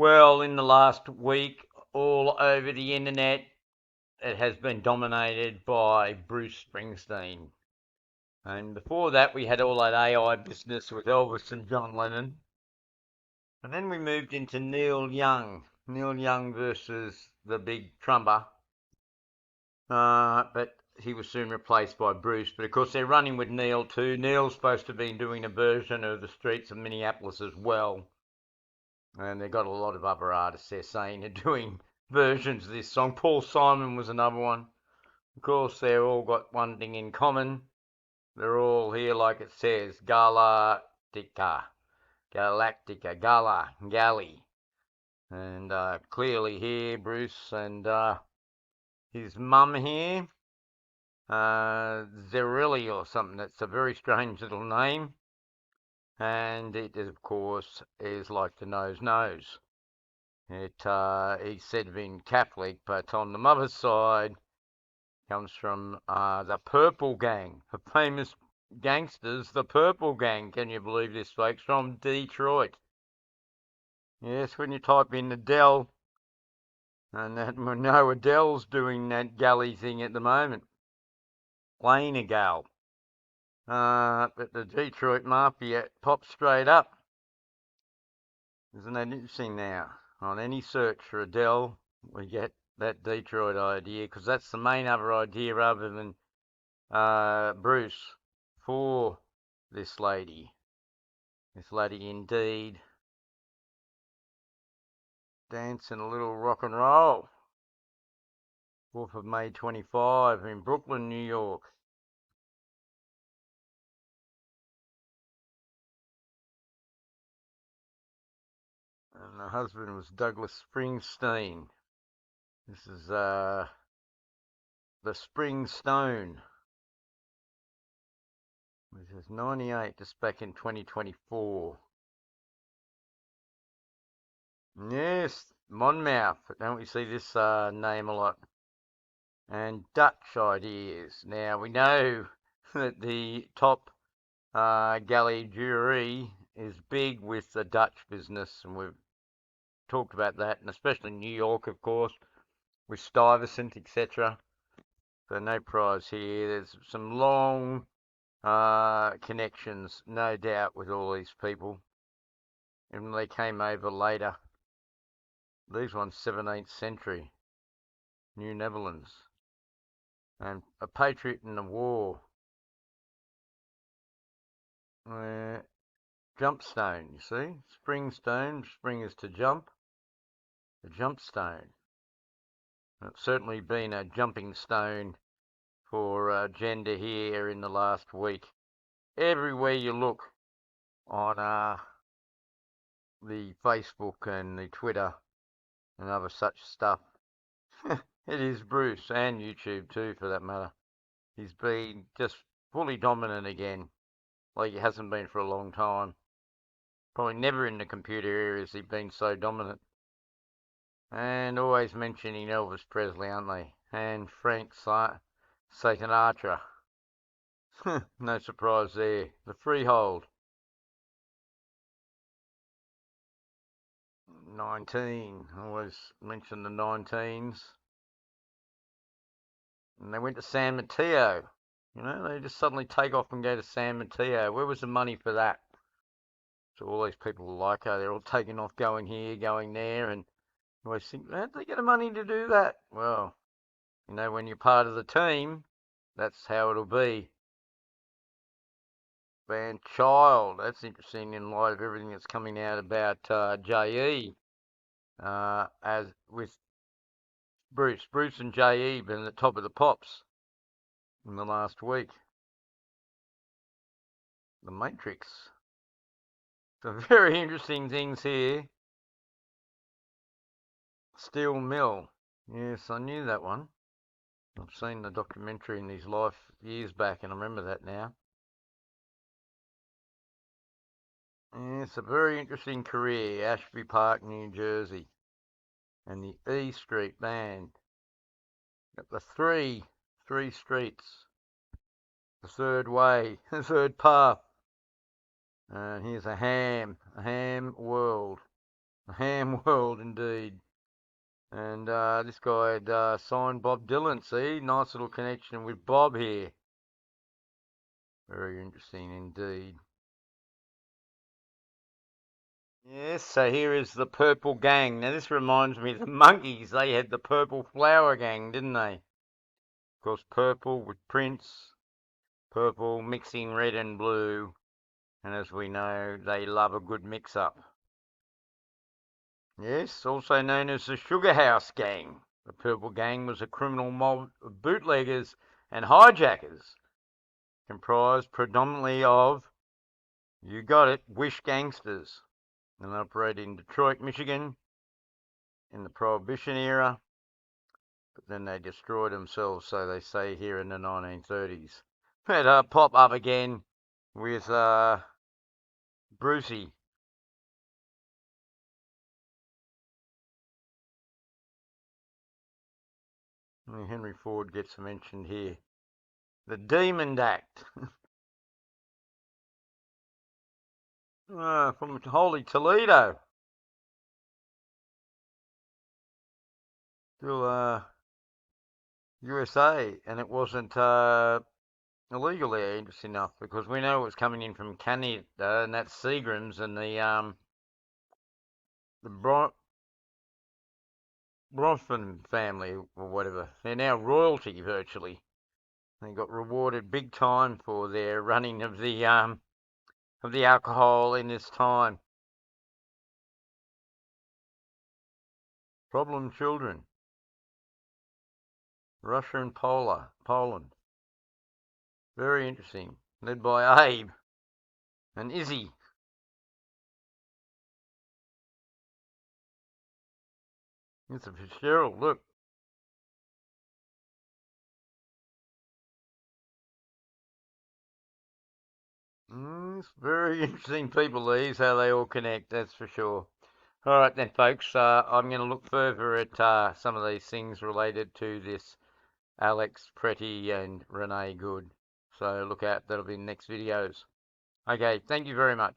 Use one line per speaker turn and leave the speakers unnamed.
Well, in the last week, all over the internet, it has been dominated by Bruce Springsteen. And before that, we had all that AI business with Elvis and John Lennon. And then we moved into Neil Young. Neil Young versus the big trumper. But he was soon replaced by Bruce. But of course, they're running with Neil too. Neil's supposed to be doing a version of the streets of Minneapolis as well. And they've got a lot of other artists they're saying are doing versions of this song. Paul Simon was another one. Of course, they've all got one thing in common. They're all here, like it says, Galactica, Galactica, Gala, Galley. And clearly here, Bruce and his mum here, Zerilli or something. That's a very strange little name. And it, of course, is like the nose knows. He's said to be Catholic, but on the mother's side comes from the Purple Gang, the famous gangsters, the Purple Gang. Can you believe this, folks? From Detroit. Yes, when you type in Adele, and that, we know Adele's doing that galley thing at the moment, playing a gal. But the Detroit Mafia pops straight up. Isn't that interesting now? On any search for Adele, we get that Detroit idea, because that's the main other idea other than Bruce for this lady. This lady indeed dancing a little rock and roll. 4th of May 25 in Brooklyn, New York. And the husband was Douglas Springsteen. This is the Spring Stone, which is 98, just back in 2024. Yes, Monmouth. Don't we see this name a lot? And Dutch ideas. Now we know that the top galley jury is big with the Dutch business, and we've talked about that, and especially New York, of course, with Stuyvesant, etc. So no prize here. There's some long connections, no doubt, with all these people. And they came over later. These ones, 17th century, New Netherlands, and a patriot in the war. Jump stone, you see? Spring stone, spring is to jump. The jump stone. It's certainly been a jumping stone for gender here in the last week. Everywhere you look on the Facebook and the Twitter and other such stuff, it is Bruce, and YouTube too, for that matter. He's been just fully dominant again, like he hasn't been for a long time. Probably never in the computer era has he been so dominant. And always mentioning Elvis Presley, aren't they? And Frank Sinatra. No surprise there. The freehold. 19. Always mention the 19s. And they went to San Mateo. You know, they just suddenly take off and go to San Mateo. Where was the money for that? So all these people like, they're all taking off, going here, going there, and you always think, how'd they get the money to do that? Well, you know, when you're part of the team, that's how it'll be. Band Child, that's interesting in light of everything that's coming out about JE, as with Bruce and JE being at the top of the pops in the last week. The Matrix. Some very interesting things here. Steel Mill. Yes, I knew that one. I've seen the documentary in his life years back, and I remember that now. It's a very interesting career, Ashby Park, New Jersey. And the E Street Band. Got the three streets. The third way, the third path. And here's a ham world. Ham world indeed. And this guy had signed Bob Dylan. See, nice little connection with Bob here. Very interesting indeed. Yes, so here is the Purple Gang. Now this reminds me of the Monkees. They had the Purple Flower Gang, didn't they? Of course, purple with Prince, purple mixing red and blue, and as we know, they love a good mix-up. Yes, also known as the Sugar House Gang. The Purple Gang was a criminal mob of bootleggers and hijackers, comprised predominantly of, you got it, Wish gangsters, and operated in Detroit, Michigan in the Prohibition era, but then they destroyed themselves, so they say here in the 1930s. But pop up again with Brucey. Henry Ford gets mentioned here. The Demon Act. From Holy Toledo. Still USA, and it wasn't illegal there, interesting enough, because we know it was coming in from Canada, and that's Seagrams and the Bronfman family or whatever. They're now royalty virtually. They got rewarded big time for their running of the alcohol in this time. Problem children. Russia and Poland. Very interesting. Led by Abe and Izzy. It's a Fitzgerald, look. It's very interesting people, these, how they all connect, that's for sure. All right then, folks, I'm going to look further at some of these things related to this Alex, Pretti, and Renee Good. So look out, that'll be in the next videos. Okay, thank you very much.